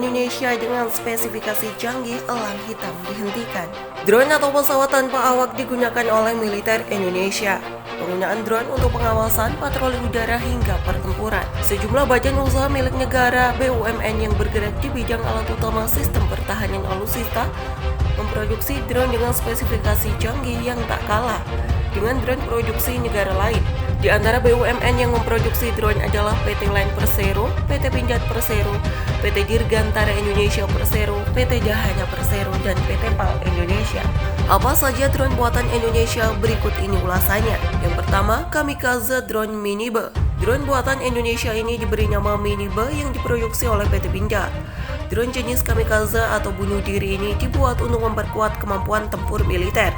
Indonesia dengan spesifikasi canggih elang hitam dihentikan. Drone atau pesawat tanpa awak digunakan oleh militer Indonesia. Penggunaan drone untuk pengawasan, patroli udara hingga pertempuran. Sejumlah badan usaha milik negara BUMN yang bergerak di bidang alat utama sistem pertahanan alutsista memproduksi drone dengan spesifikasi canggih yang tak kalah dengan drone produksi negara lain. Di antara BUMN yang memproduksi drone adalah PT Line Persero, PT Pindad Persero, PT Dirgantara Indonesia Persero, PT Dahana Persero, dan PT PAL Indonesia. Apa saja drone buatan Indonesia? Berikut ini ulasannya. Yang pertama, Kamikaze Drone Minibe. Drone buatan Indonesia ini diberi nama Minibe yang diproduksi oleh PT Pindad. Drone jenis Kamikaze atau bunuh diri ini dibuat untuk memperkuat kemampuan tempur militer.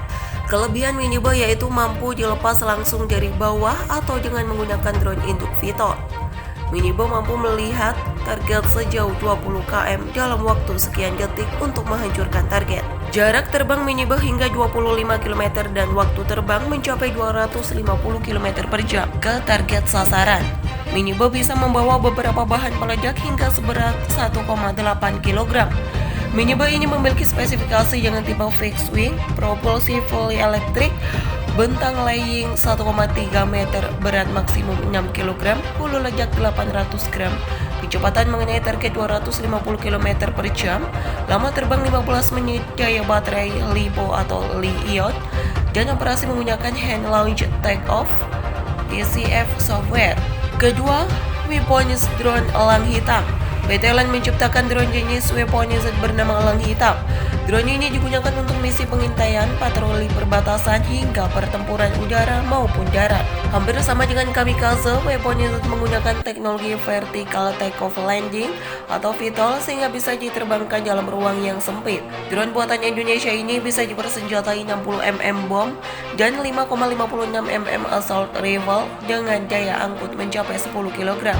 Kelebihan Minibe yaitu mampu dilepas langsung dari bawah atau dengan menggunakan drone induk Viton. Minibe mampu melihat target sejauh 20 km dalam waktu sekian detik untuk menghancurkan target. Jarak terbang Minibe hingga 25 km dan waktu terbang mencapai 250 km per jam ke target sasaran. Minibe bisa membawa beberapa bahan peledak hingga seberat 1,8 kg. Minibe ini memiliki spesifikasi dengan tipe fixed wing, propulsi fully electric, bentang laying 1,3 meter, berat maksimum 6 kg, hulu ledak 800 gram, kecepatan mengenai target 250 km per jam, lama terbang 15 menit, daya baterai LiPo atau Li-ion, dan operasi menggunakan hand launch take off (TCF) software. Kedua, weaponized drone elang hitam. PT Line menciptakan drone jenis weaponized bernama elang hitam. Drone ini digunakan untuk misi pengintaian, patroli perbatasan hingga pertempuran udara maupun darat. Hampir sama dengan Kamikaze, weaponized menggunakan teknologi vertical takeoff landing atau VTOL sehingga bisa diterbangkan dalam ruang yang sempit. Drone buatan Indonesia ini bisa dipersenjatai 60 mm bom dan 5,56 mm assault rifle dengan daya angkut mencapai 10 kg.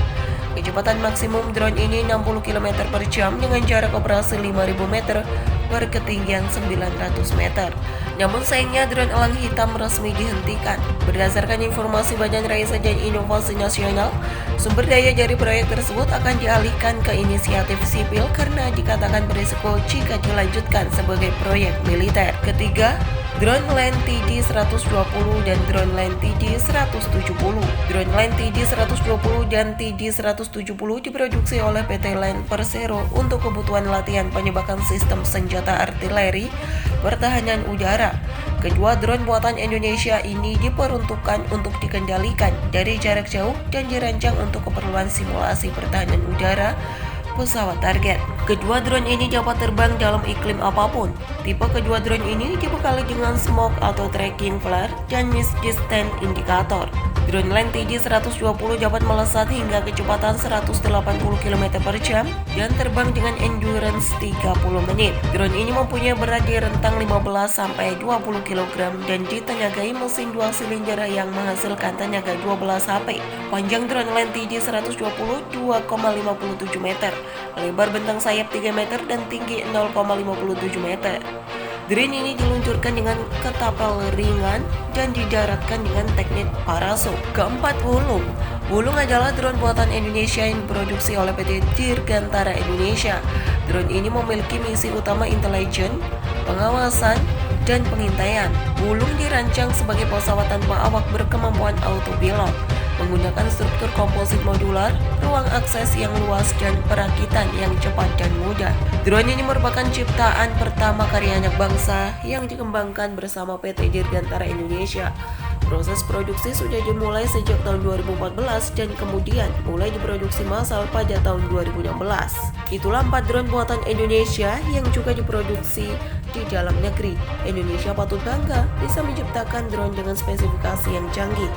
Kecepatan maksimum drone ini 60 km per jam dengan jarak operasi 5.000 meter per ketinggian 900 meter. Namun sayangnya drone elang hitam resmi dihentikan. Berdasarkan informasi Badan Riset dan Inovasi Nasional, sumber daya dari proyek tersebut akan dialihkan ke inisiatif sipil karena dikatakan berisiko jika dilanjutkan sebagai proyek militer. Ketiga, Drone Line TD-120 dan Drone Line TD-170. Drone Line TD-120 dan TD-170 diproduksi oleh PT Line Persero untuk kebutuhan latihan penembakan sistem senjata artileri pertahanan udara. Kedua drone buatan Indonesia ini diperuntukkan untuk dikendalikan dari jarak jauh dan dirancang untuk keperluan simulasi pertahanan udara pesawat target. Kedua drone ini dapat terbang dalam iklim apapun. Tipe kedua drone ini dibekali dengan smoke atau tracking flare dan missed distance indicator. Drone Line TD-120 dapat melesat hingga kecepatan 180 km per jam dan terbang dengan endurance 30 menit. Drone ini mempunyai berat di rentang 15-20 kg dan ditenagai mesin dual silinder yang menghasilkan tenaga 12 HP. Panjang drone Line TD-120 2,57 meter, lebar bentang sayap 3 meter dan tinggi 0,57 meter. Drone ini diluncurkan dengan ketapel ringan dan didaratkan dengan teknik parasut. Keempat, Wulung. Wulung adalah drone buatan Indonesia yang diproduksi oleh PT Dirgantara Indonesia. Drone ini memiliki misi utama intelijen, pengawasan, dan pengintaian. Wulung dirancang sebagai pesawat tanpa awak berkemampuan autopilot, menggunakan struktur komposit modular, ruang akses yang luas, dan perakitan yang cepat dan mudah. Drone ini merupakan ciptaan pertama karya anak bangsa yang dikembangkan bersama PT Dirgantara Indonesia. Proses produksi sudah dimulai sejak tahun 2014 dan kemudian mulai diproduksi massal pada tahun 2016. Itulah 4 drone buatan Indonesia yang juga diproduksi di dalam negeri. Indonesia patut bangga bisa menciptakan drone dengan spesifikasi yang canggih.